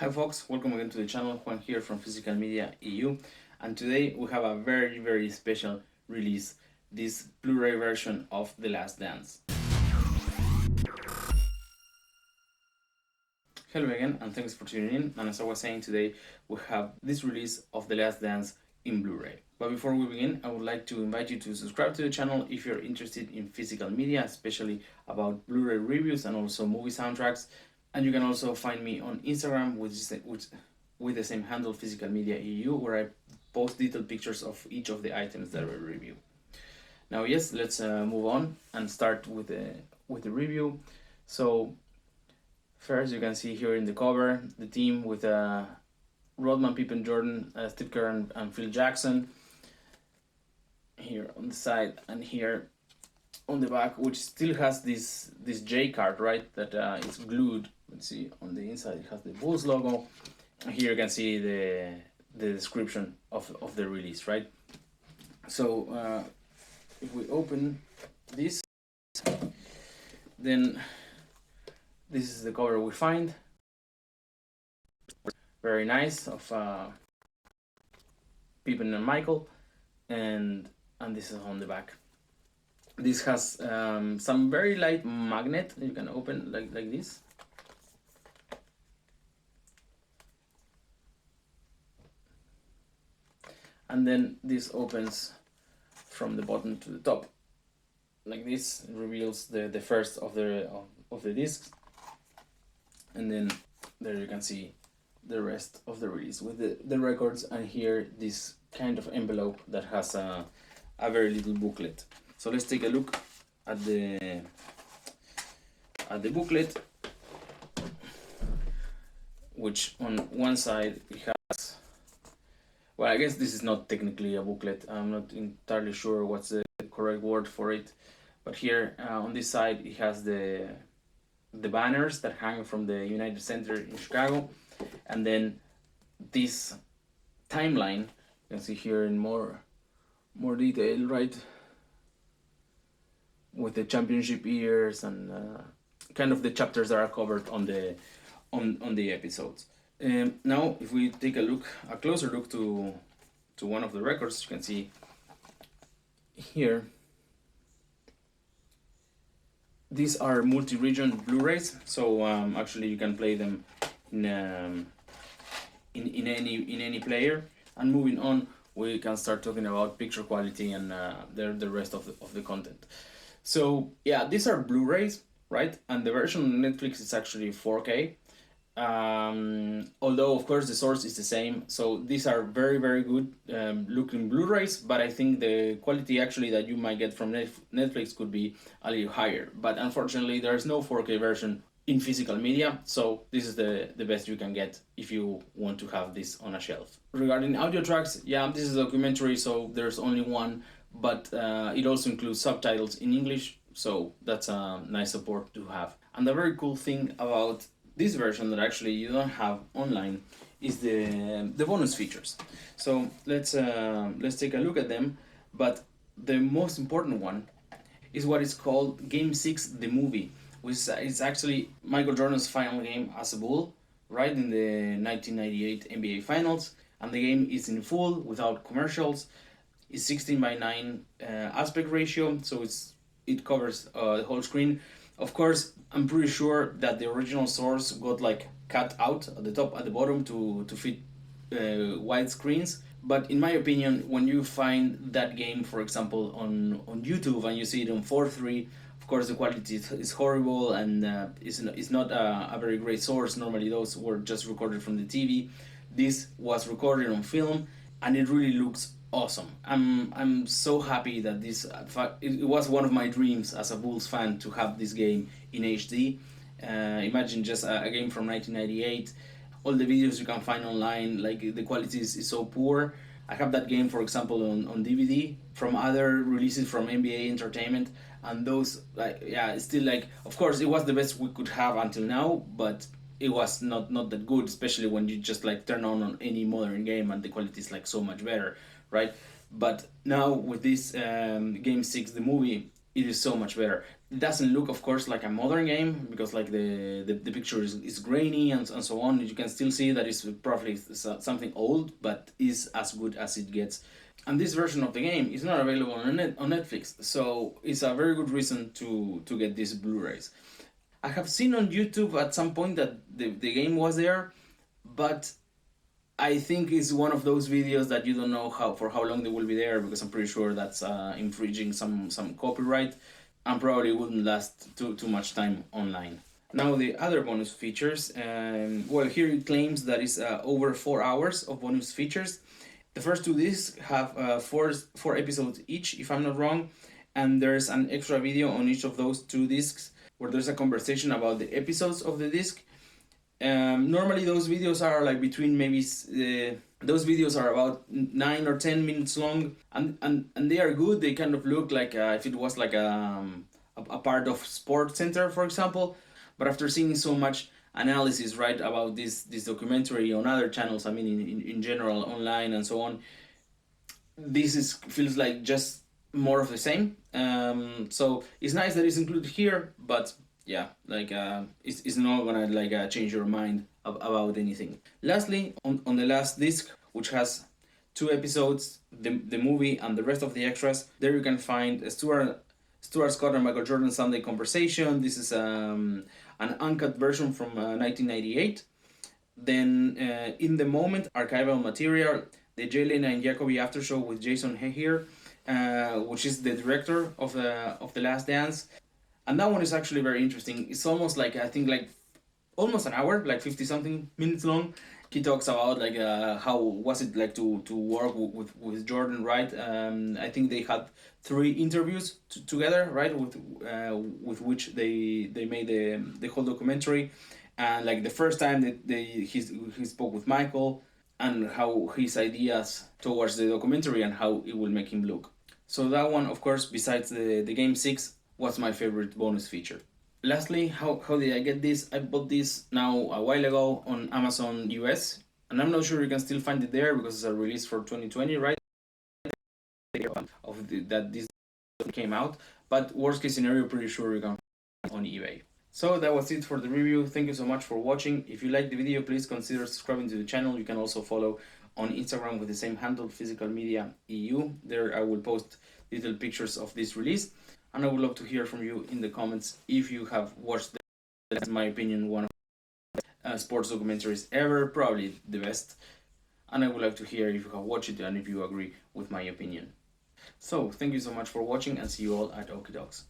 Hi folks, welcome again to the channel. Juan here from Physical Media EU, and today we have a very special release, this Blu-ray version of The Last Dance. Hello again and thanks for tuning in, and as I was saying, today we have this release of The Last Dance in Blu-ray. But before we begin, I would like to invite you to subscribe to the channel if you're interested in physical media, especially about Blu-ray reviews and also movie soundtracks. And you can also find me on Instagram with the same handle, Physical Media EU, where I post detailed pictures of each of the items that I review. Now, yes, let's move on and start with the review. So, first, you can see here in the cover the team with Rodman, Pippen, Jordan, Steve Kerr, and Phil Jackson. Here on the side and here on the back, which still has this J card, right? That it's glued. Let's see, on the inside it has the Bulls logo. And here you can see the description of the release, right? So if we open this, then this is the cover we find. Very nice, of Pippen and Michael, and this is on the back. This has some very light magnet you can open like this. And then this opens from the bottom to the top like this. It reveals the first of the discs, and then there you can see the rest of the release with the records, and here this kind of envelope that has a very little booklet. So let's take a look at the booklet, which on one side it has, well, I guess this is not technically a booklet. I'm not entirely sure what's the correct word for it, but here on this side it has the banners that hang from the United Center in Chicago, and then this timeline you can see here in more detail, right, with the championship years and kind of the chapters that are covered on the episodes. Now, if we take a closer look to one of the records, you can see here these are multi-region Blu-rays. So actually, you can play them in any player. And moving on, we can start talking about picture quality and the rest of the content. So yeah, these are Blu-rays, right? And the version on Netflix is actually 4K. Although of course the source is the same. So these are very good looking Blu-rays, but I think the quality actually that you might get from Netflix could be a little higher. But unfortunately, there's no 4K version in physical media, so this is the best you can get if you want to have this on a shelf. Regarding audio tracks, yeah, this is a documentary, so there's only one, but it also includes subtitles in English, so that's a nice support to have. And the very cool thing about this version that actually you don't have online is the bonus features. So let's take a look at them. But the most important one is what is called Game 6, the movie, which is actually Michael Jordan's final game as a Bull, right, in the 1998 NBA Finals. And the game is in full, without commercials. It's 16:9 aspect ratio, so it covers the whole screen. Of course, I'm pretty sure that the original source got like cut out at the top, at the bottom to fit wide screens. But in my opinion, when you find that game, for example, on YouTube and you see it on 4:3, of course the quality is horrible and it's not a very great source. Normally those were just recorded from the TV. This was recorded on film and it really looks awesome. I'm so happy that this, in fact, it was one of my dreams as a Bulls fan to have this game in HD. Imagine just a game from 1998. All the videos you can find online, like the quality is so poor. I have that game, for example, on DVD from other releases from NBA Entertainment, and those, like, yeah, it's still like, of course it was the best we could have until now, but it was not that good, especially when you just like turn on any modern game and the quality is like so much better, right? But now with this Game 6, the movie, it is so much better. It doesn't look, of course, like a modern game because like the picture is grainy and so on. You can still see that it's probably something old, but is as good as it gets. And this version of the game is not available on Netflix, so it's a very good reason to get these Blu-rays. I have seen on YouTube at some point that the game was there, but I think it's one of those videos that you don't know for how long they will be there, because I'm pretty sure that's infringing some copyright, and probably wouldn't last too much time online. Now the other bonus features, well, here it claims that it's over 4 hours of bonus features. The first two discs have four episodes each, if I'm not wrong, and there's an extra video on each of those two discs where there's a conversation about the episodes of the disc. Normally those videos are like between maybe those videos are about 9 or 10 minutes long, and they are good. They kind of look like if it was like a part of Sports Center, for example. But after seeing so much analysis, right, about this documentary on other channels, I mean in general online and so on, this feels like just more of the same. So it's nice that it's included here, but yeah, like it's not gonna like change your mind about anything. Lastly, on the last disc, which has 2 episodes, the movie and the rest of the extras, there you can find Stuart Scott and Michael Jordan Sunday Conversation. This is an uncut version from 1998. Then In the Moment, archival material, the Jay Leno and Jacoby After Show with Jason Hehir, which is the director of The Last Dance. And that one is actually very interesting. It's almost like, I think, like almost an hour, like 50 something minutes long. He talks about like how was it like to work with Jordan, right? I think they had 3 interviews together, right, with which they made the whole documentary. And like the first time that he spoke with Michael, and how his ideas towards the documentary and how it will make him look. So that one, of course, besides the Game 6, was my favorite bonus feature. Lastly, how did I get this? I bought this now a while ago on Amazon US, and I'm not sure you can still find it there because it's a release for 2020, right? That this came out, but worst case scenario, pretty sure you can find it on eBay. So that was it for the review. Thank you so much for watching. If you liked the video, please consider subscribing to the channel. You can also follow on Instagram with the same handle, Physical Media EU. There I will post little pictures of this release. And I would love to hear from you in the comments if you have watched in my opinion, one of sports documentaries ever, probably the best. And I would like to hear if you have watched it and if you agree with my opinion. So, thank you so much for watching, and see you all at Okie Dogs.